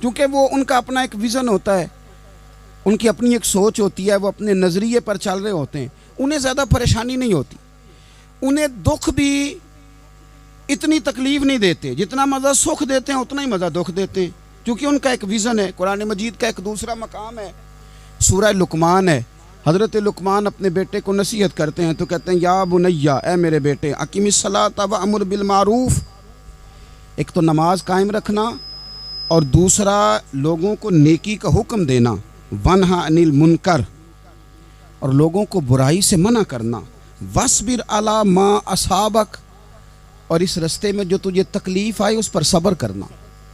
کیونکہ وہ ان کا اپنا ایک ویژن ہوتا ہے، ان کی اپنی ایک سوچ ہوتی ہے، وہ اپنے نظریے پر چل رہے ہوتے ہیں، انہیں زیادہ پریشانی نہیں ہوتی، انہیں دکھ بھی اتنی تکلیف نہیں دیتے، جتنا مزہ سکھ دیتے ہیں اتنا ہی مزہ دکھ دیتے ہیں، کیونکہ ان کا ایک ویژن ہے۔ قرآن مجید کا ایک دوسرا مقام ہے، سورہ لقمان ہے، حضرت لقمان اپنے بیٹے کو نصیحت کرتے ہیں تو کہتے ہیں یا بنیا، اے میرے بیٹے، اقیم الصلاۃ وامر بالمعروف، ایک تو نماز قائم رکھنا اور دوسرا لوگوں کو نیکی کا حکم دینا، ونہا عن المنکر، اور لوگوں کو برائی سے منع کرنا، وَاصْبِرْ عَلَىٰ مَا أَصَابَكَ، اور اس رستے میں جو تجھے تکلیف آئی اس پر صبر کرنا۔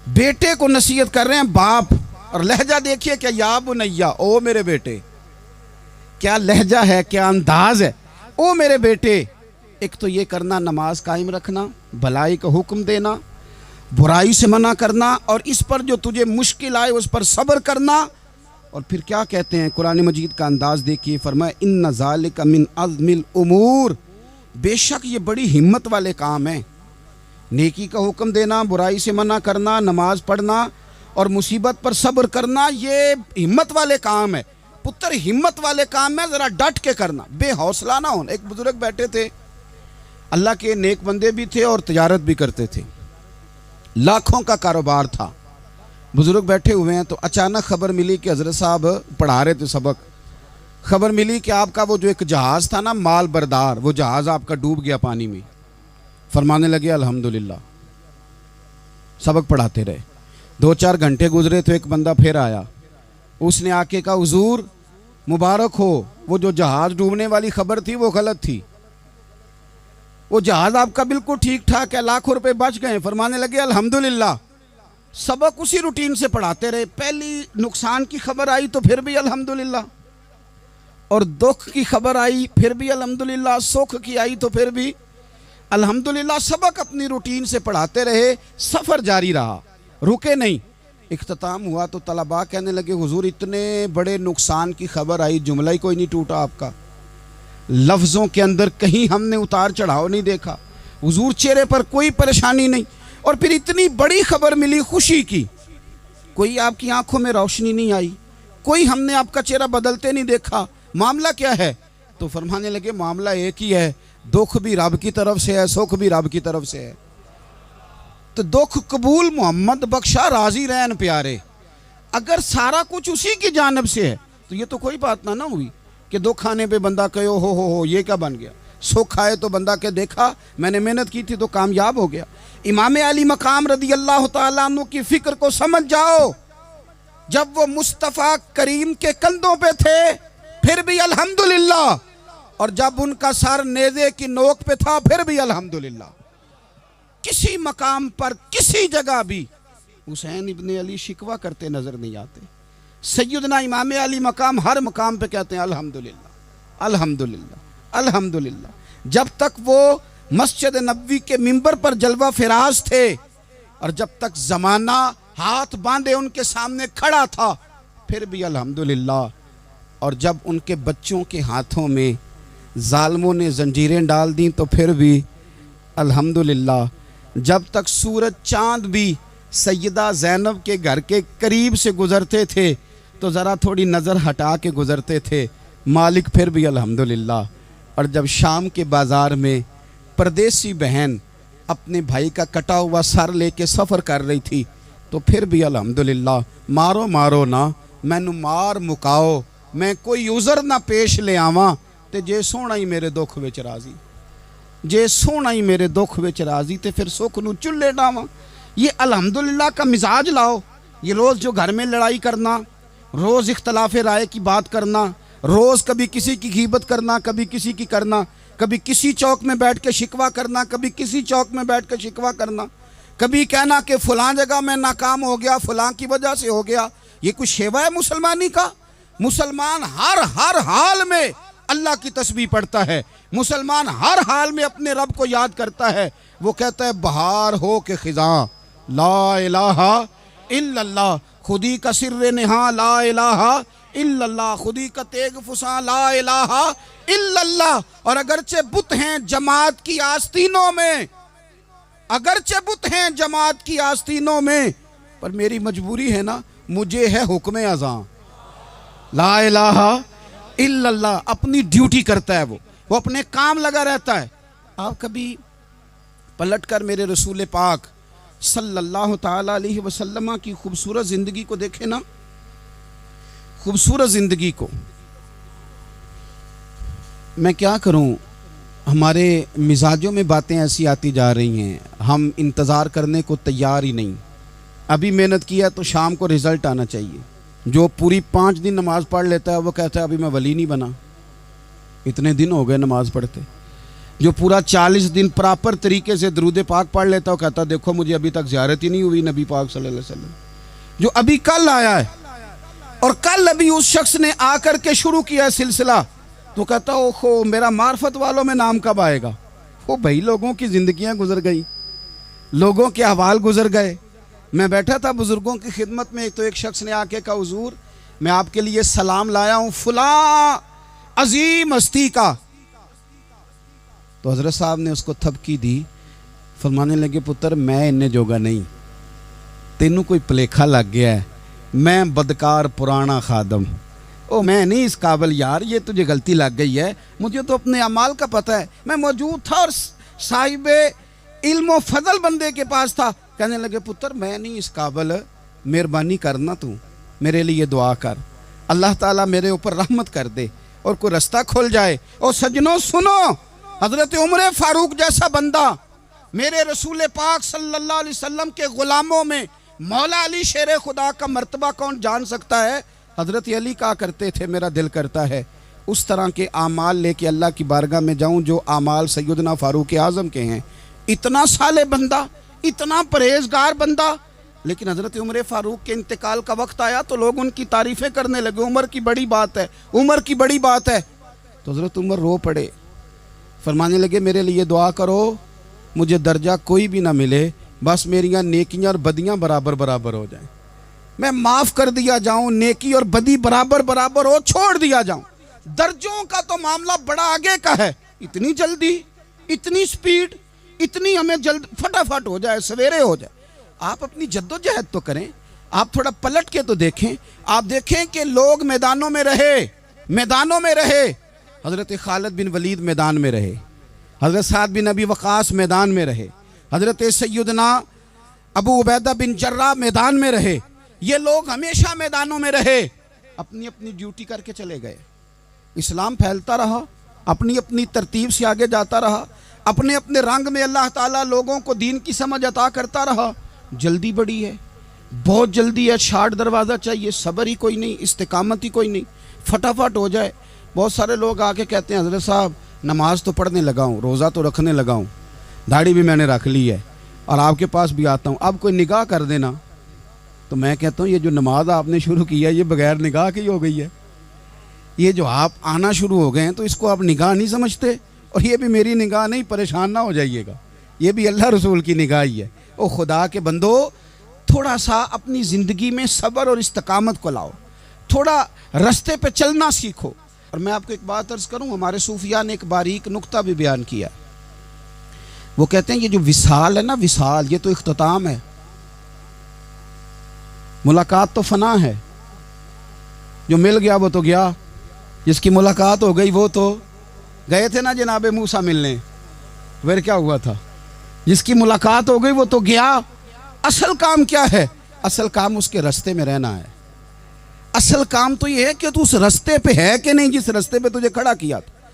بیٹے کو نصیحت کر رہے ہیں باپ، اور لہجہ دیکھیے کہ یا بنیا، او میرے بیٹے، کیا لہجہ ہے، کیا انداز ہے، او میرے بیٹے۔ ایک تو یہ کرنا، نماز قائم رکھنا، بھلائی کا حکم دینا، برائی سے منع کرنا، اور اس پر جو تجھے مشکل آئے اس پر صبر کرنا۔ اور پھر کیا کہتے ہیں، قرآن مجید کا انداز دیکھیے، فرمایا ان ذالک من عزم الامور، بے شک یہ بڑی ہمت والے کام ہیں، نیکی کا حکم دینا، برائی سے منع کرنا، نماز پڑھنا اور مصیبت پر صبر کرنا، یہ ہمت والے کام ہے پتر، ہمت والے کام ہے، ذرا ڈٹ کے کرنا، بے حوصلہ نہ ہونا۔ ایک بزرگ بیٹھے تھے، اللہ کے نیک بندے بھی تھے اور تجارت بھی کرتے تھے، لاکھوں کا کاروبار تھا، بزرگ بیٹھے ہوئے ہیں تو اچانک خبر ملی کہ حضرت صاحب پڑھا رہے تھے سبق، خبر ملی کہ آپ کا وہ جو ایک جہاز تھا نا مال بردار، وہ جہاز آپ کا ڈوب گیا پانی میں۔ فرمانے لگے الحمدللہ، سبق پڑھاتے رہے، 2-4 گھنٹے گزرے تو ایک بندہ پھر آیا، اس نے آ کے کہا حضور مبارک ہو، وہ جو جہاز ڈوبنے والی خبر تھی وہ غلط تھی، وہ جہاز آپ کا بالکل ٹھیک ٹھاک ہے، لاکھوں روپے بچ گئے۔ فرمانے لگے الحمدللہ، سبق اسی روٹین سے پڑھاتے رہے، پہلی نقصان کی خبر آئی تو پھر بھی الحمدللہ، اور دکھ کی خبر آئی پھر بھی الحمدللہ، سکھ کی آئی تو پھر بھی الحمدللہ، سبق اپنی روٹین سے پڑھاتے رہے، سفر جاری رہا، رکے نہیں۔ اختتام ہوا تو طلباء کہنے لگے حضور اتنے بڑے نقصان کی خبر آئی، جملہ ہی کوئی نہیں ٹوٹا آپ کا، لفظوں کے اندر کہیں ہم نے اتار چڑھاؤ نہیں دیکھا، حضور چہرے پر کوئی پریشانی نہیں، اور پھر اتنی بڑی خبر ملی خوشی کی، کوئی آپ کی آنکھوں میں روشنی نہیں آئی، کوئی ہم نے آپ کا چہرہ بدلتے نہیں دیکھا، معاملہ کیا ہے؟ تو فرمانے لگے معاملہ ایک ہی ہے، دکھ بھی رب کی طرف سے ہے، سکھ بھی رب کی طرف سے ہے، تو دکھ قبول محمد بخشا راضی رہن پیارے، اگر سارا کچھ اسی کی جانب سے ہے تو یہ تو کوئی بات نہ ہوئی کہ دکھ آنے پہ بندہ کہے ہو یہ کیا بن گیا، سکھ آئے تو بندہ کہ دیکھا میں نے محنت کی تھی تو کامیاب ہو گیا۔ امام علی مقام رضی اللہ تعالیٰ عنہ کی فکر کو سمجھ جاؤ، جب وہ مصطفیٰ کریم کے کندھوں پہ تھے پھر بھی الحمدللہ، اور جب ان کا سر نیزے کی نوک پہ تھا پھر بھی الحمدللہ۔ کسی مقام پر کسی جگہ بھی حسین ابن علی شکوہ کرتے نظر نہیں آتے، سیدنا امام علی مقام ہر مقام پہ کہتے ہیں الحمدللہ الحمدللہ الحمدللہ۔ جب تک وہ مسجد نبوی کے منبر پر جلوہ فراز تھے اور جب تک زمانہ ہاتھ باندھے ان کے سامنے کھڑا تھا پھر بھی الحمدللہ، اور جب ان کے بچوں کے ہاتھوں میں ظالموں نے زنجیریں ڈال دیں تو پھر بھی الحمدللہ، جب تک سورج چاند بھی سیدہ زینب کے گھر کے قریب سے گزرتے تھے تو ذرا تھوڑی نظر ہٹا کے گزرتے تھے، مالک پھر بھی الحمدللہ، اور جب شام کے بازار میں پردیسی بہن اپنے بھائی کا کٹا ہوا سر لے کے سفر کر رہی تھی تو پھر بھی الحمدللہ، مارو مارو نہ مینو مار مکاؤ، میں کوئی عذر نہ پیش لے آواں تے جے سونا ہی میرے دکھ وچ راضی، جے سونا ہی میرے دکھ وچ راضی تے پھر سکھ نو چلے ڈاواں۔ یہ الحمدللہ کا مزاج لاؤ، یہ روز جو گھر میں لڑائی کرنا، روز اختلاف رائے کی بات کرنا، روز کبھی کسی کی غیبت کرنا، کبھی کسی کی کرنا، کبھی کسی چوک میں بیٹھ کے شکوہ کرنا، کبھی کسی چوک میں بیٹھ کے شکوہ کرنا، کبھی کہنا کہ فلاں جگہ میں ناکام ہو گیا، فلاں کی وجہ سے ہو گیا، یہ کچھ شیوا ہے مسلمانی کا؟ مسلمان ہر حال میں اللہ کی تسبیح پڑھتا ہے، مسلمان ہر حال میں اپنے رب کو یاد کرتا ہے، وہ کہتا ہے بہار ہو کے خزاں لا الہ الا اللہ، خودی کا سر نہاں لا الہ الا اللہ، خودی کا تیغ فساں لا الہ الا اللہ۔ اور اگرچہ بت ہیں جماعت کی آستینوں میں، اگرچہ بت ہیں جماعت کی آستینوں میں، پر میری مجبوری ہے نا، مجھے ہے حکم اذاں، لا الہ الا اللہ، اپنی ڈیوٹی کرتا ہے وہ اپنے کام لگا رہتا ہے۔ آپ کبھی پلٹ کر میرے رسول پاک صلی اللہ تعالی علیہ وسلم کی خوبصورت زندگی کو دیکھیں نا، خوبصورت زندگی کو۔ میں کیا کروں، ہمارے مزاجوں میں باتیں ایسی آتی جا رہی ہیں، ہم انتظار کرنے کو تیار ہی نہیں۔ ابھی محنت کیا تو شام کو رزلٹ آنا چاہیے۔ جو پوری 5 دن نماز پڑھ لیتا ہے وہ کہتا ہے ابھی میں ولی نہیں بنا، اتنے دن ہو گئے نماز پڑھتے۔ جو پورا 40 دن پراپر طریقے سے درود پاک پڑھ لیتا ہے وہ کہتا ہے دیکھو مجھے ابھی تک زیارت ہی نہیں ہوئی نبی پاک صلی اللہ علیہ وسلم۔ جو ابھی کل آیا ہے اور کل ابھی اس شخص نے آ کر کے شروع کیا ہے سلسلہ، تو کہتا اوہو میرا معرفت والوں میں نام کب آئے گا؟ وہ بھائی لوگوں کی زندگیاں گزر گئی، لوگوں کے احوال گزر گئے۔ میں بیٹھا تھا بزرگوں کی خدمت میں، تو ایک شخص نے آ کے کہا حضور میں آپ کے لیے سلام لایا ہوں فلاں عظیم ہستی کا۔ تو حضرت صاحب نے اس کو تھپکی دی، فرمانے لگے پتر میں انہیں جوگا نہیں، تینوں کوئی پلیکھا لگ گیا ہے، میں بدکار پرانا خادم، میں نہیں اس قابل یار، یہ تجھے غلطی لگ گئی ہے، مجھے تو اپنے اعمال کا پتہ ہے، میں موجود تھا اور صاحب علم و فضل بندے کے پاس تھا۔ کہنے لگے پتر میں نہیں اس قابل، مہربانی کرنا تو میرے لیے دعا کر، اللہ تعالیٰ میرے اوپر رحمت کر دے اور کوئی رستہ کھل جائے۔ اور سجنوں سنو، حضرت عمر فاروق جیسا بندہ میرے رسول پاک صلی اللہ علیہ وسلم کے غلاموں میں مولا علی شیر خدا کا مرتبہ کون جان سکتا ہے؟ حضرت علی کہا کرتے تھے میرا دل کرتا ہے اس طرح کے اعمال لے کے اللہ کی بارگاہ میں جاؤں جو اعمال سیدنا فاروق اعظم کے ہیں۔ اتنا صالح بندہ، اتنا پرہیزگار بندہ، لیکن حضرت عمر فاروق کے انتقال کا وقت آیا تو لوگ ان کی تعریفیں کرنے لگے، عمر کی بڑی بات ہے، عمر کی بڑی بات ہے۔ تو حضرت عمر رو پڑے، فرمانے لگے میرے لیے دعا کرو، مجھے درجہ کوئی بھی نہ ملے، بس میریاں نیکیاں اور بدیاں برابر برابر ہو جائیں، میں معاف کر دیا جاؤں، نیکی اور بدی برابر برابر ہو، چھوڑ دیا جاؤں۔ درجوں کا تو معاملہ بڑا آگے کا ہے، اتنی جلدی، اتنی سپیڈ، اتنی ہمیں جلد فٹافٹ ہو جائے، سویرے ہو جائے۔ آپ اپنی جد و جہد تو کریں، آپ تھوڑا پلٹ کے تو دیکھیں، آپ دیکھیں کہ لوگ میدانوں میں رہے، حضرت خالد بن ولید میدان میں رہے، حضرت سعد بن ابی وقاص میدان میں رہے، حضرت سیدنا ابو عبیدہ بن جراح میدان میں رہے، یہ لوگ ہمیشہ میدانوں میں رہے، اپنی اپنی ڈیوٹی کر کے چلے گئے۔ اسلام پھیلتا رہا، اپنی اپنی ترتیب سے آگے جاتا رہا، اپنے اپنے رنگ میں اللہ تعالیٰ لوگوں کو دین کی سمجھ عطا کرتا رہا۔ جلدی بڑی ہے، بہت جلدی ہے، شارٹ دروازہ چاہیے، صبر ہی کوئی نہیں، استقامت ہی کوئی نہیں، فٹافٹ ہو جائے۔ بہت سارے لوگ آ کے کہتے ہیں حضرت صاحب نماز تو پڑھنے لگا ہوں، روزہ تو رکھنے لگا ہوں، داڑھی بھی میں نے رکھ لی ہے اور آپ کے پاس بھی آتا ہوں، اب کوئی نگاہ کر دینا۔ تو میں کہتا ہوں یہ جو نماز آپ نے شروع کی ہے یہ بغیر نگاہ کی ہو گئی ہے، یہ جو آپ آنا شروع ہو گئے ہیں تو اس کو آپ نگاہ نہیں سمجھتے، اور یہ بھی میری نگاہ نہیں، پریشان نہ ہو جائیے گا، یہ بھی اللہ رسول کی نگاہ ہی ہے۔ او خدا کے بندو، تھوڑا سا اپنی زندگی میں صبر اور استقامت کو لاؤ، تھوڑا رستے پہ چلنا سیکھو۔ اور میں آپ کو ایک بات عرض کروں، ہمارے صوفیاء نے ایک باریک نقطہ بھی بیان کیا، وہ کہتے ہیں یہ جو وصال ہے نا، وصال یہ تو اختتام ہے، ملاقات تو فنا ہے، جو مل گیا وہ تو گیا، جس کی ملاقات ہو گئی وہ تو گئے تھے نا جناب موسیٰ ملنے، پھر کیا ہوا تھا؟ جس کی ملاقات ہو گئی وہ تو گیا۔ اصل کام کیا ہے؟ اصل کام اس کے رستے میں رہنا ہے، اصل کام تو یہ ہے کہ تو اس رستے پہ ہے کہ نہیں جس رستے پہ تجھے کھڑا کیا تھا،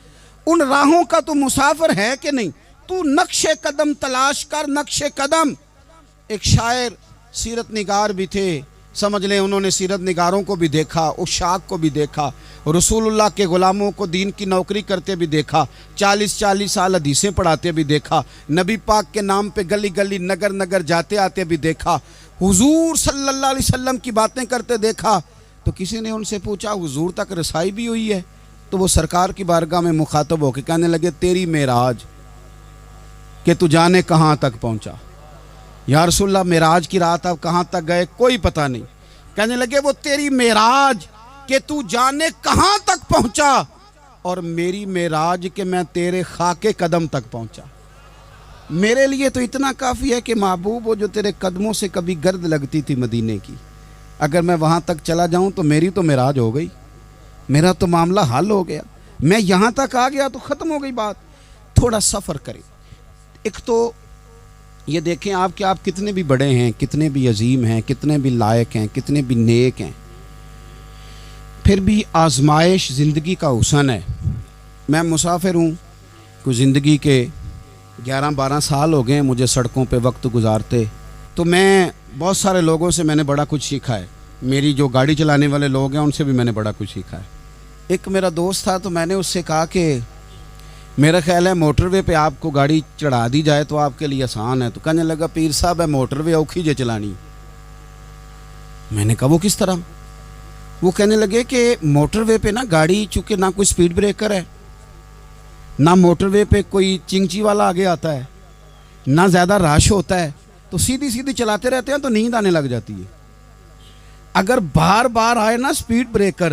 ان راہوں کا تو مسافر ہے کہ نہیں، تو نقش قدم تلاش کر، نقش قدم۔ ایک شاعر سیرت نگار بھی تھے، سمجھ لیں انہوں نے سیرت نگاروں کو بھی دیکھا، عشاق کو بھی دیکھا، رسول اللہ کے غلاموں کو دین کی نوکری کرتے بھی دیکھا، 40 سال حدیثیں پڑھاتے بھی دیکھا، نبی پاک کے نام پہ گلی گلی نگر نگر جاتے آتے بھی دیکھا، حضور صلی اللہ علیہ وسلم کی باتیں کرتے دیکھا۔ تو کسی نے ان سے پوچھا حضور تک رسائی بھی ہوئی ہے؟ تو وہ سرکار کی بارگاہ میں مخاطب ہو کے کہنے لگے تیری معراج کہ تو جانے کہاں تک پہنچا۔ یا رسول اللہ معراج کی رات آپ کہاں تک گئے؟ کوئی پتہ نہیں۔ کہنے لگے وہ تیری معراج کہ تو جانے کہاں تک پہنچا، اور میری معراج کہ میں تیرے خاک قدم تک پہنچا۔ میرے لیے تو اتنا کافی ہے کہ محبوب وہ جو تیرے قدموں سے کبھی گرد لگتی تھی مدینے کی، اگر میں وہاں تک چلا جاؤں تو میری تو معراج ہو گئی، میرا تو معاملہ حل ہو گیا، میں یہاں تک آ گیا تو ختم ہو گئی بات۔ تھوڑا سفر کریں۔ ایک تو یہ دیکھیں آپ کہ آپ کتنے بھی بڑے ہیں، کتنے بھی عظیم ہیں، کتنے بھی لائق ہیں، کتنے بھی نیک ہیں، پھر بھی آزمائش زندگی کا حسن ہے۔ میں مسافر ہوں، کوئی زندگی کے 11-12 سال ہو گئے مجھے سڑکوں پہ وقت گزارتے، تو میں بہت سارے لوگوں سے میں نے بڑا کچھ سیکھا ہے، میری جو گاڑی چلانے والے لوگ ہیں ان سے بھی میں نے بڑا کچھ سیکھا ہے۔ ایک میرا دوست تھا تو میں نے اس سے کہا کہ میرا خیال ہے موٹر وے پہ آپ کو گاڑی چڑھا دی جائے تو آپ کے لیے آسان ہے، تو کہنے لگا پیر صاحب ہے موٹر وے اوکھی جے چلانی۔ میں نے کہا وہ کس طرح؟ وہ کہنے لگے کہ موٹر وے پہ نا گاڑی چونکہ نہ کوئی سپیڈ بریکر ہے، نہ موٹر وے پہ کوئی چنگچی والا آگے آتا ہے، نہ زیادہ رش ہوتا ہے، تو سیدھی سیدھی چلاتے رہتے ہیں تو نیند آنے لگ جاتی ہے۔ اگر بار بار آئے نا سپیڈ بریکر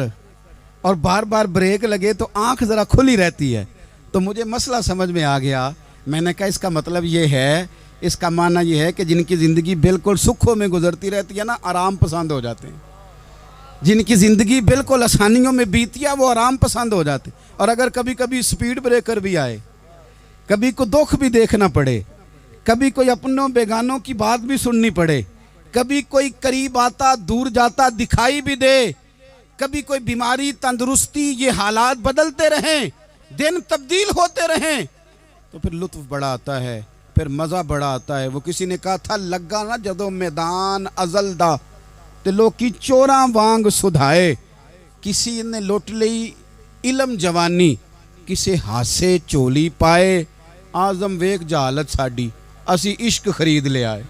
اور بار بار بریک لگے تو آنکھ ذرا کھلی رہتی ہے۔ تو مجھے مسئلہ سمجھ میں آ گیا، میں نے کہا اس کا مطلب یہ ہے، اس کا معنی یہ ہے کہ جن کی زندگی بالکل سکھوں میں گزرتی رہتی ہے نا، آرام پسند ہو جاتے ہیں۔ جن کی زندگی بالکل آسانیوں میں بیتی ہے وہ آرام پسند ہو جاتے ہیں۔ اور اگر کبھی کبھی سپیڈ بریکر بھی آئے، کبھی کوئی دکھ بھی دیکھنا پڑے، کبھی کوئی اپنوں بیگانوں کی بات بھی سننی پڑے، کبھی کوئی قریب آتا دور جاتا دکھائی بھی دے، کبھی کوئی بیماری تندرستی، یہ حالات بدلتے رہیں، دن تبدیل ہوتے رہیں، تو پھر لطف بڑا آتا ہے، پھر مزہ بڑا آتا ہے۔ وہ کسی نے کہا تھا لگا نا جدو میدان ازل دا تے لوکی چوراں وانگ سدھائے، کسی نے لٹ لئی علم جوانی، کسے ہاسے چولی پائے، آزم ویک جہالت ساڈی اسی عشق خرید لے آئے۔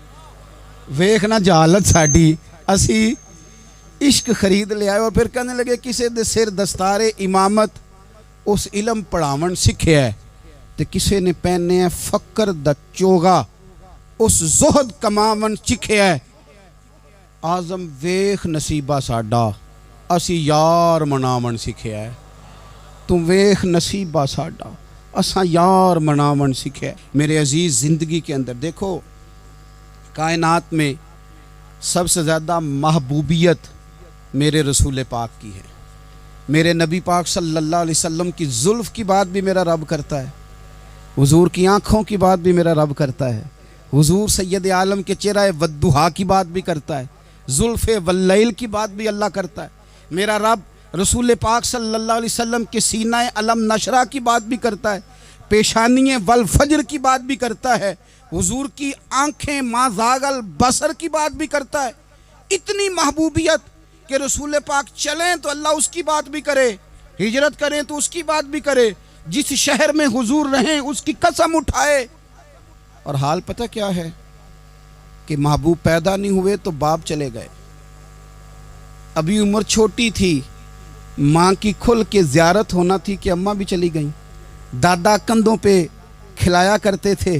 ویک نہ جہالت ساڈی اسی عشق خرید لے آئے۔ اور پھر کہنے لگے کسے دے سر دستار امامت اس علم پڑھاون سکھے ہے، تے کسے نے پہنے ہے فقر دا چوگا اس زہد کماون چکھے ہے۔ آزم ویخ نصیبہ ساڈا اسی یار مناون سکھے ہے۔ تم ویخ نصیبہ ساڈا اساں یار مناون سکھے ہے۔ میرے عزیز زندگی کے اندر دیکھو، کائنات میں سب سے زیادہ محبوبیت میرے رسول پاک کی ہے۔ میرے نبی پاک صلی اللہ علیہ وسلم کی زلف کی بات بھی میرا رب کرتا ہے، حضور کی آنکھوں کی بات بھی میرا رب کرتا ہے، حضور سید عالم کے چہرہ والضحیٰ کی بات بھی کرتا ہے، زلف واللیل کی بات بھی اللہ کرتا ہے۔ میرا رب رسول پاک صلی اللہ علیہ وسلم کے سینہ علم نشرہ کی بات بھی کرتا ہے، پیشانی والفجر کی بات بھی کرتا ہے، حضور کی آنکھیں ما زاغ البصر کی بات بھی کرتا ہے۔ اتنی محبوبیت کہ رسول پاک چلیں تو اللہ اس کی بات بھی کرے، ہجرت کریں تو اس کی بات بھی کرے، جس شہر میں حضور رہیں اس کی قسم اٹھائے۔ اور حال پتہ کیا ہے کہ محبوب پیدا نہیں ہوئے تو باپ چلے گئے، ابھی عمر چھوٹی تھی، ماں کی کھل کے زیارت ہونا تھی کہ اماں بھی چلی گئیں، دادا کندھوں پہ کھلایا کرتے تھے،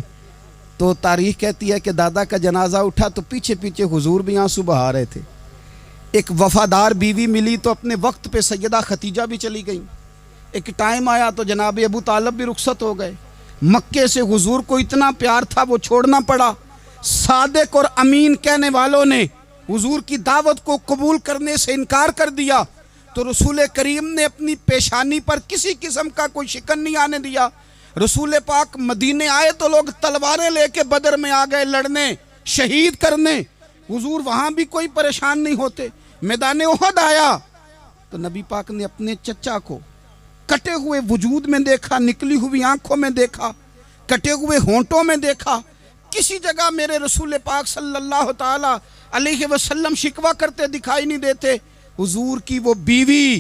تو تاریخ کہتی ہے کہ دادا کا جنازہ اٹھا تو پیچھے پیچھے حضور بھی آنسو بہا رہے تھے۔ ایک وفادار بیوی ملی تو اپنے وقت پہ سیدہ ختیجہ بھی چلی گئیں۔ ایک ٹائم آیا تو جناب ابو طالب بھی رخصت ہو گئے۔ مکے سے حضور کو اتنا پیار تھا وہ چھوڑنا پڑا۔ صادق اور امین کہنے والوں نے حضور کی دعوت کو قبول کرنے سے انکار کر دیا، تو رسول کریم نے اپنی پیشانی پر کسی قسم کا کوئی شکن نہیں آنے دیا۔ رسول پاک مدینے آئے تو لوگ تلواریں لے کے بدر میں آ گئے لڑنے، شہید کرنے، حضور وہاں بھی کوئی پریشان نہیں ہوتے۔ میدان احد آیا تو نبی پاک نے اپنے چچا کو کٹے ہوئے وجود میں دیکھا، نکلی ہوئی آنکھوں میں دیکھا، کٹے ہوئے ہونٹوں میں دیکھا۔ کسی جگہ میرے رسول پاک صلی اللہ تعالی علیہ وسلم شکوہ کرتے دکھائی نہیں دیتے۔ حضور کی وہ بیوی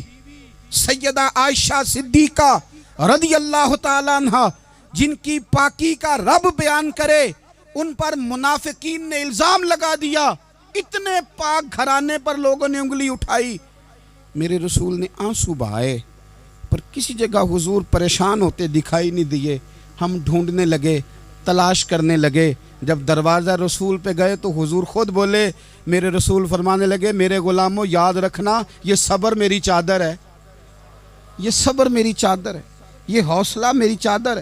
سیدہ عائشہ صدیقہ رضی اللہ تعالیٰ عنہ، جن کی پاکی کا رب بیان کرے، ان پر منافقین نے الزام لگا دیا، اتنے پاک گھرانے پر لوگوں نے انگلی اٹھائی۔ میرے رسول نے آنسو بہائے، پر کسی جگہ حضور پریشان ہوتے دکھائی نہیں دیے۔ ہم ڈھونڈنے لگے، تلاش کرنے لگے۔ جب دروازہ رسول پہ گئے تو حضور خود بولے، میرے رسول فرمانے لگے، میرے غلاموں یاد رکھنا یہ صبر میری چادر ہے، یہ صبر میری چادر ہے، یہ حوصلہ میری چادر ہے۔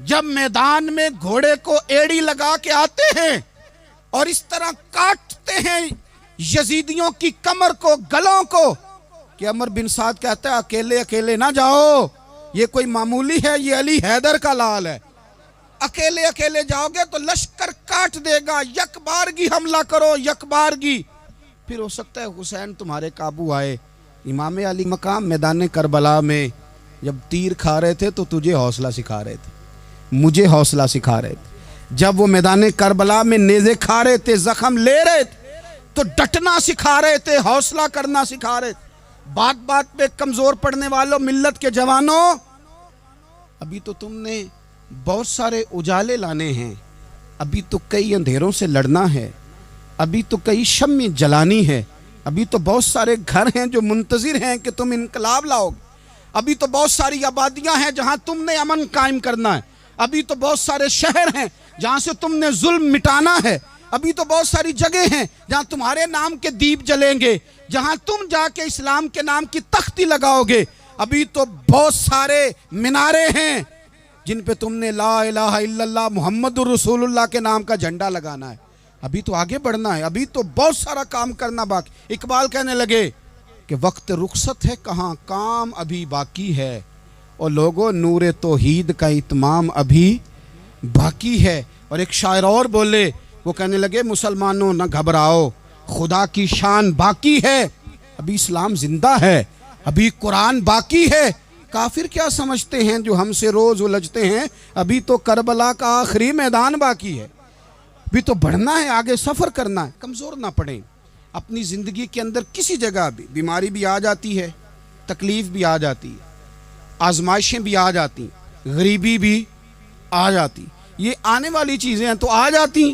جب میدان میں گھوڑے کو ایڑی لگا کے آتے ہیں اور اس طرح کاٹتے ہیں یزیدیوں کی کمر کو، گلوں کو، کہ عمر بن سعد کہتا ہے اکیلے اکیلے نہ جاؤ، یہ کوئی معمولی ہے، یہ علی حیدر کا لال ہے، اکیلے اکیلے جاؤ گے تو لشکر کاٹ دے گا، یک بارگی حملہ کرو، یک بارگی، پھر ہو سکتا ہے حسین تمہارے قابو آئے۔ امام علی مقام میدان کربلا میں جب تیر کھا رہے تھے تو تجھے حوصلہ سکھا رہے تھے، مجھے حوصلہ سکھا رہے تھے۔ جب وہ میدان کربلا میں نیزے کھا رہے تھے، زخم لے رہے تھے، تو ڈٹنا سکھا رہے تھے، حوصلہ کرنا سکھا رہے تھے۔ بات بات پہ کمزور پڑنے والوں، ملت کے جوانوں، ابھی تو تم نے بہت سارے اجالے لانے ہیں، ابھی تو کئی اندھیروں سے لڑنا ہے، ابھی تو کئی شمع جلانی ہے، ابھی تو بہت سارے گھر ہیں جو منتظر ہیں کہ تم انقلاب لاؤ گے، ابھی تو بہت ساری آبادیاں ہیں جہاں تم نے امن قائم کرنا ہے، ابھی تو بہت سارے شہر ہیں جہاں سے تم نے ظلم مٹانا ہے، ابھی تو بہت ساری جگہ ہیں جہاں تمہارے نام کے دیپ جلیں گے، جہاں تم جا کے اسلام کے نام کی تختی لگاؤ گے، ابھی تو بہت سارے مینارے ہیں جن پہ تم نے لا الہ الا اللہ محمد الرسول اللہ کے نام کا جھنڈا لگانا ہے، ابھی تو آگے بڑھنا ہے، ابھی تو بہت سارا کام کرنا باقی۔ اقبال کہنے لگے کہ وقت رخصت ہے کہاں، کام ابھی باقی ہے، اور لوگوں نور توحید کا اتمام ابھی باقی ہے۔ اور ایک شاعر اور بولے، وہ کہنے لگے مسلمانوں نہ گھبراؤ، خدا کی شان باقی ہے، ابھی اسلام زندہ ہے، ابھی قرآن باقی ہے۔ کافر کیا سمجھتے ہیں جو ہم سے روز الجھتے ہیں، ابھی تو کربلا کا آخری میدان باقی ہے، ابھی تو بڑھنا ہے، آگے سفر کرنا ہے۔ کمزور نہ پڑیں، اپنی زندگی کے اندر کسی جگہ بھی بیماری بھی آ جاتی ہے، تکلیف بھی آ جاتی ہے، آزمائشیں بھی آ جاتی، غریبی بھی آ جاتی، یہ آنے والی چیزیں ہیں تو آ جاتی۔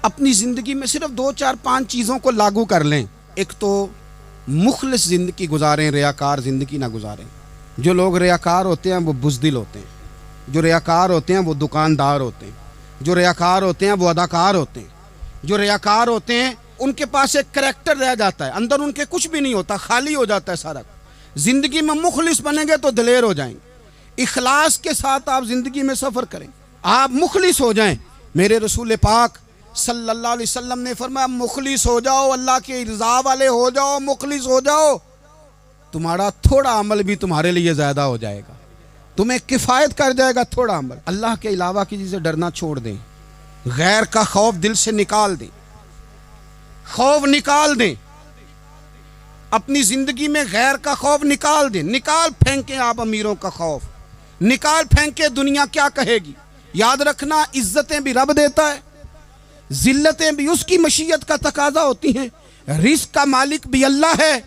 اپنی زندگی میں صرف 2 4 5 چیزوں کو لاگو کر لیں۔ ایک تو مخلص زندگی گزاریں، ریاکار زندگی نہ گزاریں۔ جو لوگ ریاکار ہوتے ہیں وہ بزدل ہوتے ہیں، جو ریاکار ہوتے ہیں وہ دکاندار ہوتے ہیں، جو ریاکار ہوتے ہیں وہ اداکار ہوتے ہیں، جو ریاکار ہوتے ہیں ان کے پاس ایک کریکٹر رہ جاتا ہے، اندر ان کے کچھ بھی نہیں ہوتا، خالی ہو جاتا ہے سارا۔ زندگی میں مخلص بنیں گے تو دلیر ہو جائیں گے، اخلاص کے ساتھ آپ زندگی میں سفر کریں، آپ مخلص ہو جائیں۔ میرے رسول پاک صلی اللہ علیہ وسلم نے فرمایا مخلص ہو جاؤ، اللہ کے رضا والے ہو جاؤ، مخلص ہو جاؤ، تمہارا تھوڑا عمل بھی تمہارے لیے زیادہ ہو جائے گا، تمہیں کفایت کر جائے گا تھوڑا عمل۔ اللہ کے علاوہ کسی سے ڈرنا چھوڑ دیں، غیر کا خوف دل سے نکال دیں، خوف نکال دیں، اپنی زندگی میں غیر کا خوف نکال دیں، نکال پھینکیں آپ امیروں کا خوف، نکال پھینکیں دنیا کیا کہے گی۔ یاد رکھنا عزتیں بھی رب دیتا ہے، ذلتیں بھی اس کی مشیت کا تقاضا ہوتی ہیں، رزق کا مالک بھی اللہ ہے۔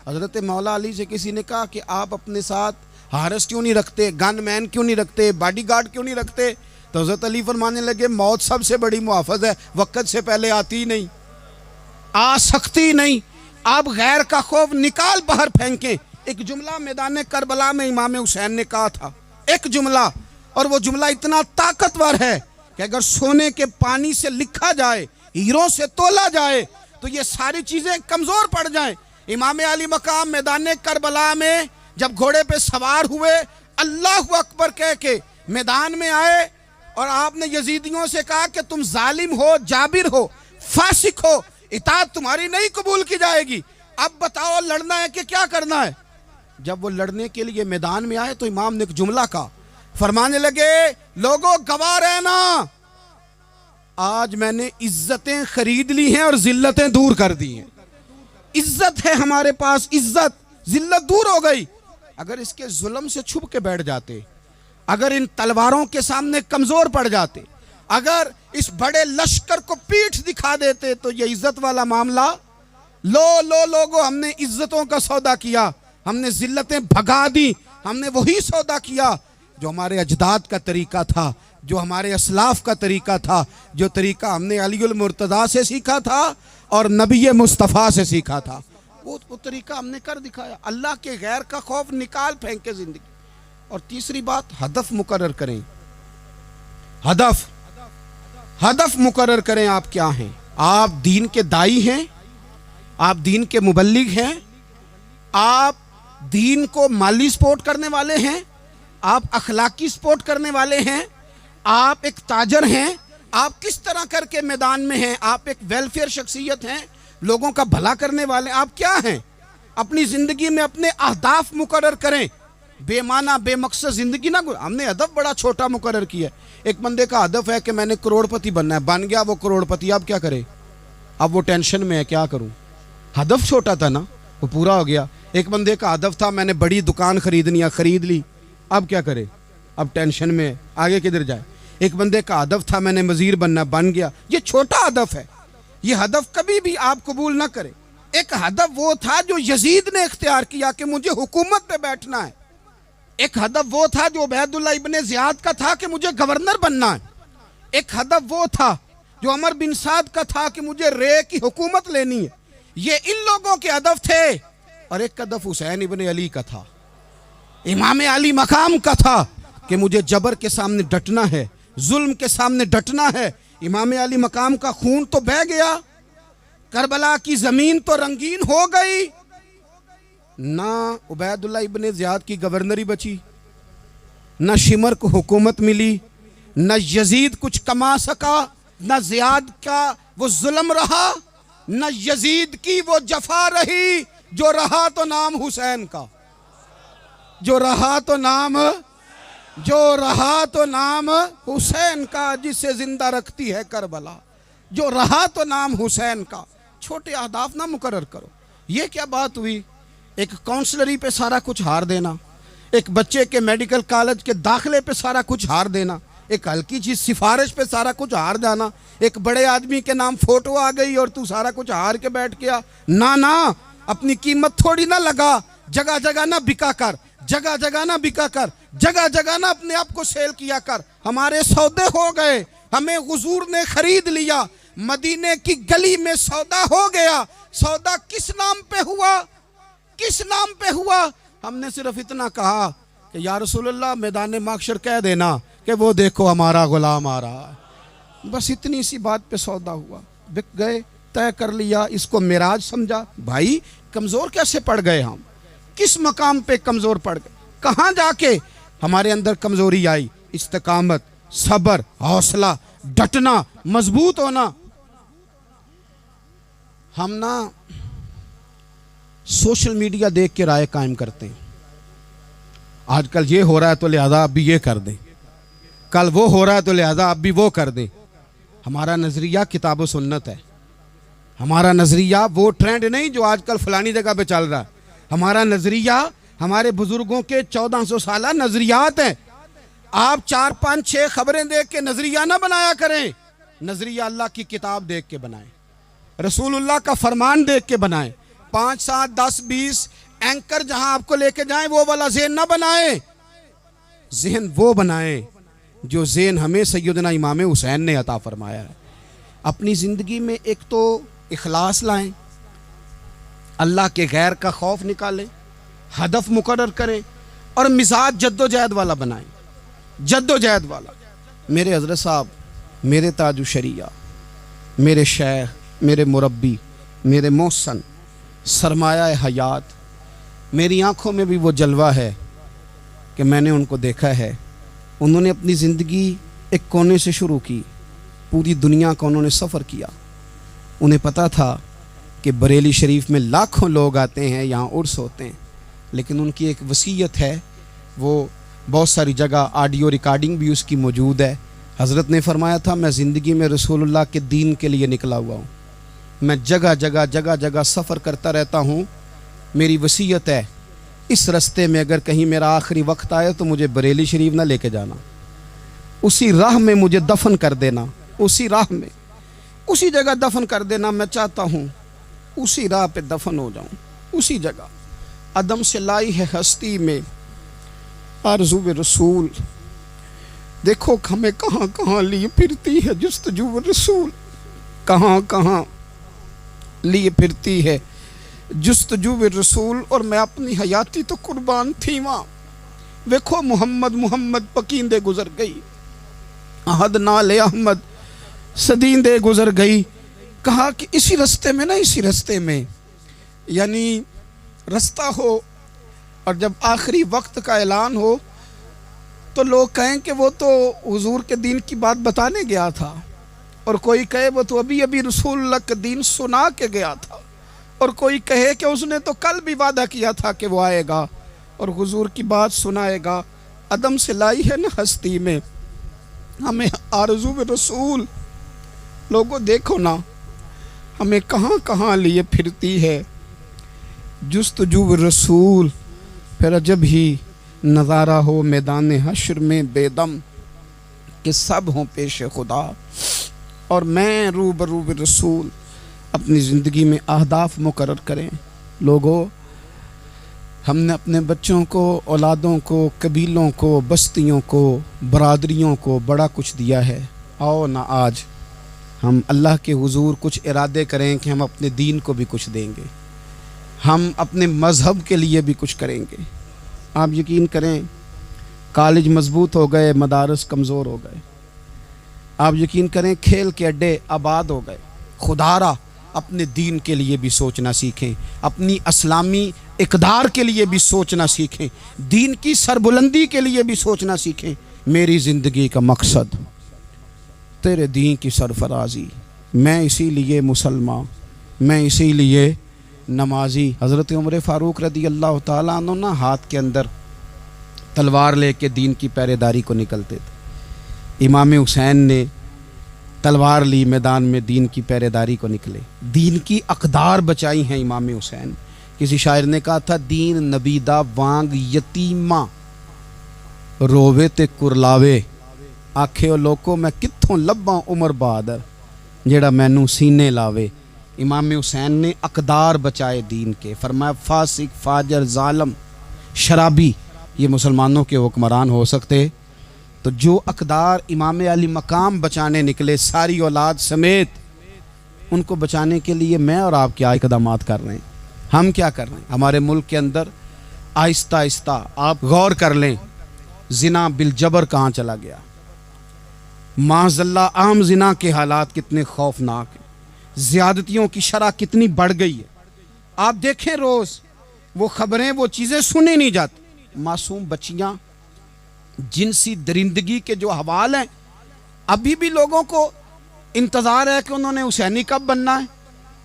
حضرت مولا علی سے کسی نے کہا کہ آپ اپنے ساتھ حارس کیوں نہیں رکھتے، گن مین کیوں نہیں رکھتے، باڈی گارڈ کیوں نہیں رکھتے؟ تو حضرت علی فرمانے لگے موت سب سے بڑی محافظ ہے، وقت سے پہلے آتی نہیں، آ سکتی نہیں۔ آپ غیر کا خوف نکال باہر پھینکیں۔ ایک جملہ میدان کربلا میں امام حسین نے کہا تھا، ایک جملہ، اور وہ جملہ اتنا طاقتور ہے کہ اگر سونے کے پانی سے لکھا جائے، ہیروں سے تولا جائے تو یہ ساری چیزیں کمزور پڑ جائیں۔ امام علی مقام میدان کربلا میں جب گھوڑے پہ سوار ہوئے، اللہ اکبر کہہ کے میدان میں آئے، اور آپ نے یزیدیوں سے کہا کہ تم ظالم ہو، جابر ہو، فاسق ہو، اطاعت تمہاری نہیں قبول کی جائے گی، اب بتاؤ لڑنا ہے کہ کیا کرنا ہے۔ جب وہ لڑنے کے لیے میدان میں آئے تو امام نے ایک جملہ کہا، فرمانے لگے لوگوں گواہ رہنا، آج میں نے عزتیں خرید لی ہیں اور ذلتیں دور کر دی ہیں۔ عزت ہے ہمارے پاس، عزت، ذلت دور ہو گئی۔ اگر اس کے ظلم سے چھپ کے بیٹھ جاتے، اگر ان تلواروں کے سامنے کمزور پڑ جاتے، اگر اس بڑے لشکر کو پیٹھ دکھا دیتے تو یہ عزت والا معاملہ، لوگوں ہم نے عزتوں کا سودا کیا، ہم نے ذلتیں بھگا دی، ہم نے وہی سودا کیا جو ہمارے اجداد کا طریقہ تھا، جو ہمارے اسلاف کا طریقہ تھا، جو طریقہ ہم نے علی المرتضیٰ سے سیکھا تھا اور نبی مصطفیٰ سے سیکھا تھا، وہ طریقہ ہم نے کر دکھایا۔ اللہ کے غیر کا خوف نکال پھینکے زندگی۔ اور تیسری بات، ہدف مقرر کریں، ہدف مقرر کریں۔ آپ کیا ہیں؟ آپ دین کے دائی ہیں، آپ دین کے مبلغ ہیں، آپ دین کو مالی سپورٹ کرنے والے ہیں، آپ اخلاقی سپورٹ کرنے والے ہیں، آپ ایک تاجر ہیں، آپ کس طرح کر کے میدان میں ہیں، آپ ایک ویلفیئر شخصیت ہیں، لوگوں کا بھلا کرنے والے، آپ کیا ہیں؟ اپنی زندگی میں اپنے اہداف مقرر کریں، بے معنی بے مقصد زندگی نہ ہم نے ہدف بڑا چھوٹا مقرر کیا ہے۔ ایک بندے کا ہدف ہے کہ میں نے کروڑ پتی بننا ہے، بن گیا وہ کروڑ پتی، اب کیا کرے؟ اب وہ ٹینشن میں ہے، کیا کروں؟ ہدف چھوٹا تھا نا، وہ پورا ہو گیا۔ ایک بندے کا ہدف تھا میں نے بڑی دکان خریدنی ہے، خرید لی، اب کیا کرے؟ اب ٹینشن میں ہے، آگے کدھر جائے؟ ایک بندے کا ہدف تھا میں نے وزیر بننا، بن گیا، یہ چھوٹا ہدف ہے، یہ ہدف کبھی بھی آپ قبول نہ کریں۔ ایک ہدف وہ تھا جو یزید نے اختیار کیا کہ مجھے حکومت پہ بیٹھنا ہے، ایک ہدف وہ تھا جو عبید اللہ ابن زیاد کا تھا کہ مجھے گورنر بننا ہے، ایک ہدف وہ تھا جو عمر بن سعد کا تھا کہ مجھے رے کی حکومت لینی ہے۔ یہ ان لوگوں کے ہدف تھے، اور ایک ہدف حسین ابن علی کا تھا، امام علی مقام کا تھا کہ مجھے جبر کے سامنے ڈٹنا ہے، ظلم کے سامنے ڈٹنا ہے۔ امام علی مقام کا خون تو بہہ گیا، کربلا کی زمین تو رنگین ہو گئی، نہ عبید اللہ ابن زیاد کی گورنری بچی، نہ شمر کو حکومت ملی، نہ یزید کچھ کما سکا، نہ زیاد کا وہ ظلم رہا، نہ یزید کی وہ جفا رہی، جو رہا تو نام حسین کا، جو رہا تو نام حسین کا، جسے زندہ رکھتی ہے کربلا، جو رہا تو نام حسین کا۔ چھوٹے اہداف نہ مقرر کرو۔ یہ کیا بات ہوئی؟ ایک کونسلری پہ سارا کچھ ہار دینا، ایک بچے کے میڈیکل کالج کے داخلے پہ سارا کچھ ہار دینا، ایک ہلکی چیز سفارش پہ سارا کچھ ہار جانا، ایک بڑے آدمی کے نام فوٹو آ گئی اور تو سارا کچھ ہار کے بیٹھ گیا۔ نہ اپنی قیمت تھوڑی نہ لگا، جگہ جگہ نہ بکا کر، جگہ جگہ نہ بکا کر، جگہ جگہ نہ اپنے آپ کو سیل کیا کر۔ ہمارے سودے ہو گئے، ہمیں حضور نے خرید لیا، مدینے کی گلی میں سودا ہو گیا۔ سودا کس نام پہ ہوا؟ کس نام پہ ہوا؟ ہم نے صرف اتنا کہا کہ یا رسول اللہ میدان محشر کہہ دینا کہ وہ دیکھو ہمارا غلام آ رہا ہے، بس اتنی سی بات پہ سودا ہوا، بک گئے، طے کر لیا، اس کو معراج سمجھا۔ بھائی کمزور کیسے پڑ گئے ہم؟ کس مقام پہ کمزور پڑ گئے؟ کہاں جا کے ہمارے اندر کمزوری آئی؟ استقامت، صبر، حوصلہ، ڈٹنا، مضبوط ہونا۔ ہم نا سوشل میڈیا دیکھ کے رائے قائم کرتے ہیں، آج کل یہ ہو رہا ہے تو لہذا اب بھی یہ کر دیں، کل وہ ہو رہا ہے تو لہذا اب بھی وہ کر دیں۔ ہمارا نظریہ کتاب و سنت ہے، ہمارا نظریہ وہ ٹرینڈ نہیں جو آج کل فلانی جگہ پہ چل رہا ہے۔ ہمارا نظریہ ہمارے بزرگوں کے 1400 سالہ نظریات ہیں۔ آپ 4 5 6 خبریں دیکھ کے نظریہ نہ بنایا کریں، نظریہ اللہ کی کتاب دیکھ کے بنائیں، رسول اللہ کا فرمان دیکھ کے بنائیں۔ 5 7 10 20 اینکر جہاں آپ کو لے کے جائیں وہ والا ذہن نہ بنائیں، ذہن وہ بنائیں جو ذہن ہمیں سیدنا امام حسین نے عطا فرمایا ہے۔ اپنی زندگی میں ایک تو اخلاص لائیں، اللہ کے غیر کا خوف نکالیں، ہدف مقرر کریں، اور مزاج جد و جہد والا بنائیں، جد و جہد والا۔ میرے حضرت صاحب، میرے تاج الشریعہ، میرے شیخ، میرے مربی، میرے محسن، سرمایہ حیات، میری آنکھوں میں بھی وہ جلوہ ہے کہ میں نے ان کو دیکھا ہے۔ انہوں نے اپنی زندگی ایک کونے سے شروع کی، پوری دنیا کا انہوں نے سفر کیا۔ انہیں پتہ تھا کہ بریلی شریف میں لاکھوں لوگ آتے ہیں، یہاں عرس ہوتے ہیں، لیکن ان کی ایک وصیت ہے، وہ بہت ساری جگہ آڈیو ریکارڈنگ بھی اس کی موجود ہے۔ حضرت نے فرمایا تھا میں زندگی میں رسول اللہ کے دین کے لیے نکلا ہوا ہوں، میں جگہ جگہ سفر کرتا رہتا ہوں، میری وصیت ہے اس رستے میں اگر کہیں میرا آخری وقت آئے تو مجھے بریلی شریف نہ لے کے جانا، اسی راہ میں مجھے دفن کر دینا، اسی راہ میں اسی جگہ دفن کر دینا، میں چاہتا ہوں اسی راہ پہ دفن ہو جاؤں، اسی جگہ۔ عدم سے لائی ہے ہستی میں آرزو رسول، دیکھو ہمیں کہاں کہاں لیے پھرتی ہے جستجو رسول، کہاں کہاں لیے پھرتی ہے جستجو رسول، اور میں اپنی حیاتی تو قربان تھی وہاں۔ دیکھو محمد پکیندے گزر گئی، احد نال احمد صدیندے گزر گئی۔ کہا کہ اسی رستے میں اسی رستے میں، یعنی رستہ ہو اور جب آخری وقت کا اعلان ہو تو لوگ کہیں کہ وہ تو حضور کے دین کی بات بتانے گیا تھا، اور کوئی کہے وہ تو ابھی ابھی رسول اللہ کا دین سنا کے گیا تھا، اور کوئی کہے کہ اس نے تو کل بھی وعدہ کیا تھا کہ وہ آئے گا اور حضور کی بات سنائے گا۔ عدم سے لائی ہے نا ہستی میں ہمیں آرزو رسول۔ لوگوں دیکھو نا ہمیں کہاں کہاں لیے پھرتی ہے جستجو رسول، پھر عجب ہی نظارہ ہو میدان حشر میں بے دم کہ سب ہوں پیش خدا۔ اور میں روبرو رسول اپنی زندگی میں اہداف مقرر کریں۔ لوگوں ہم نے اپنے بچوں کو، اولادوں کو، قبیلوں کو، بستیوں کو، برادریوں کو بڑا کچھ دیا ہے۔ آؤ نہ آج ہم اللہ کے حضور کچھ ارادے کریں کہ ہم اپنے دین کو بھی کچھ دیں گے، ہم اپنے مذہب کے لیے بھی کچھ کریں گے۔ آپ یقین کریں کالج مضبوط ہو گئے، مدارس کمزور ہو گئے۔ آپ یقین کریں کھیل کے اڈے آباد ہو گئے۔ خدا را اپنے دین کے لیے بھی سوچنا سیکھیں، اپنی اسلامی اقدار کے لیے بھی سوچنا سیکھیں، دین کی سربلندی کے لیے بھی سوچنا سیکھیں۔ میری زندگی کا مقصد تیرے دین کی سرفرازی، میں اسی لیے مسلمان، میں اسی لیے نمازی۔ حضرت عمر فاروق رضی اللہ تعالیٰ عنہ نا ہاتھ کے اندر تلوار لے کے دین کی پہرے داری کو نکلتے تھے۔ امام حسین نے تلوار لی، میدان میں دین کی پہرے داری کو نکلے، دین کی اقدار بچائی ہیں امام حسین۔ کسی شاعر نے کہا تھا دین نبی دا وانگ یتیماں رووے تے کرلاوے، آکھے او لوکو میں کتھوں لباں عمر بہادر جیڑا مینوں سینے لاوے۔ امام حسین نے اقدار بچائے دین کے۔ فرمایا فاسق، فاجر، ظالم، شرابی یہ مسلمانوں کے حکمران ہو سکتے؟ تو جو اقدار امام علی مقام بچانے نکلے ساری اولاد سمیت، ان کو بچانے کے لیے میں اور آپ کیا اقدامات کر رہے ہیں؟ ہم کیا کر رہے ہیں؟ ہمارے ملک کے اندر آہستہ آہستہ آپ غور کر لیں زنا بالجبر کہاں چلا گیا۔ معاذ اللہ عام زنا کے حالات کتنے خوفناک ہیں، زیادتیوں کی شرح کتنی بڑھ گئی ہے۔ آپ دیکھیں روز وہ خبریں، وہ چیزیں سنی نہیں جاتی۔ معصوم بچیاں، جنسی درندگی کے جو حوال ہیں، ابھی بھی لوگوں کو انتظار ہے کہ انہوں نے حسینی کب بننا ہے،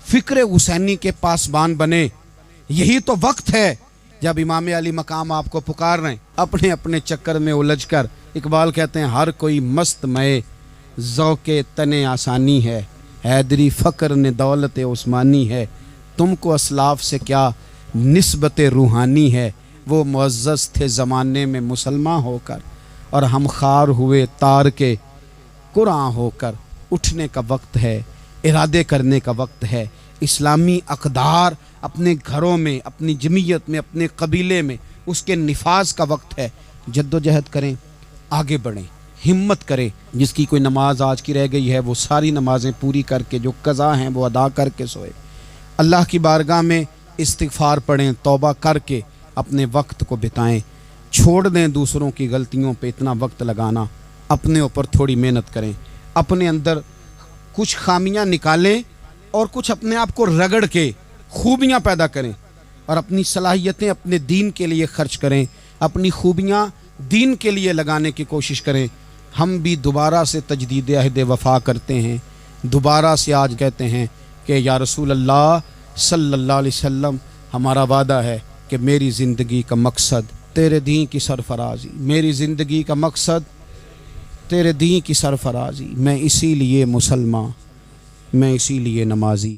فکر حسینی کے پاسبان بنے۔ یہی تو وقت ہے جب امام علی مقام آپ کو پکار رہے ہیں۔ اپنے اپنے چکر میں الجھ کر اقبال کہتے ہیں ہر کوئی مست مئے ذوق تن آسانی ہے، حیدری فقر نے دولت عثمانی ہے، تم کو اسلاف سے کیا نسبت روحانی ہے، وہ معزز تھے زمانے میں مسلمان ہو کر، اور ہم خار ہوئے تار کے قرآن ہو کر۔ اٹھنے کا وقت ہے، ارادے کرنے کا وقت ہے۔ اسلامی اقدار اپنے گھروں میں، اپنی جمعیت میں، اپنے قبیلے میں اس کے نفاذ کا وقت ہے۔ جد و جہد کریں، آگے بڑھیں، ہمت کریں۔ جس کی کوئی نماز آج کی رہ گئی ہے وہ ساری نمازیں پوری کر کے، جو قضا ہیں وہ ادا کر کے سوئے۔ اللہ کی بارگاہ میں استغفار پڑھیں، توبہ کر کے اپنے وقت کو بتائیں۔ چھوڑ دیں دوسروں کی غلطیوں پہ اتنا وقت لگانا، اپنے اوپر تھوڑی محنت کریں، اپنے اندر کچھ خامیاں نکالیں اور کچھ اپنے آپ کو رگڑ کے خوبیاں پیدا کریں، اور اپنی صلاحیتیں اپنے دین کے لیے خرچ کریں، اپنی خوبیاں دین کے لیے لگانے کی کوشش کریں۔ ہم بھی دوبارہ سے تجدید عہد وفا کرتے ہیں، دوبارہ سے آج کہتے ہیں کہ یا رسول اللہ صلی اللہ علیہ وسلم، ہمارا وعدہ ہے کہ میری زندگی کا مقصد تیرے دین کی سرفرازی، میری زندگی کا مقصد تیرے دین کی سرفرازی، میں اسی لیے مسلمان، میں اسی لیے نمازی۔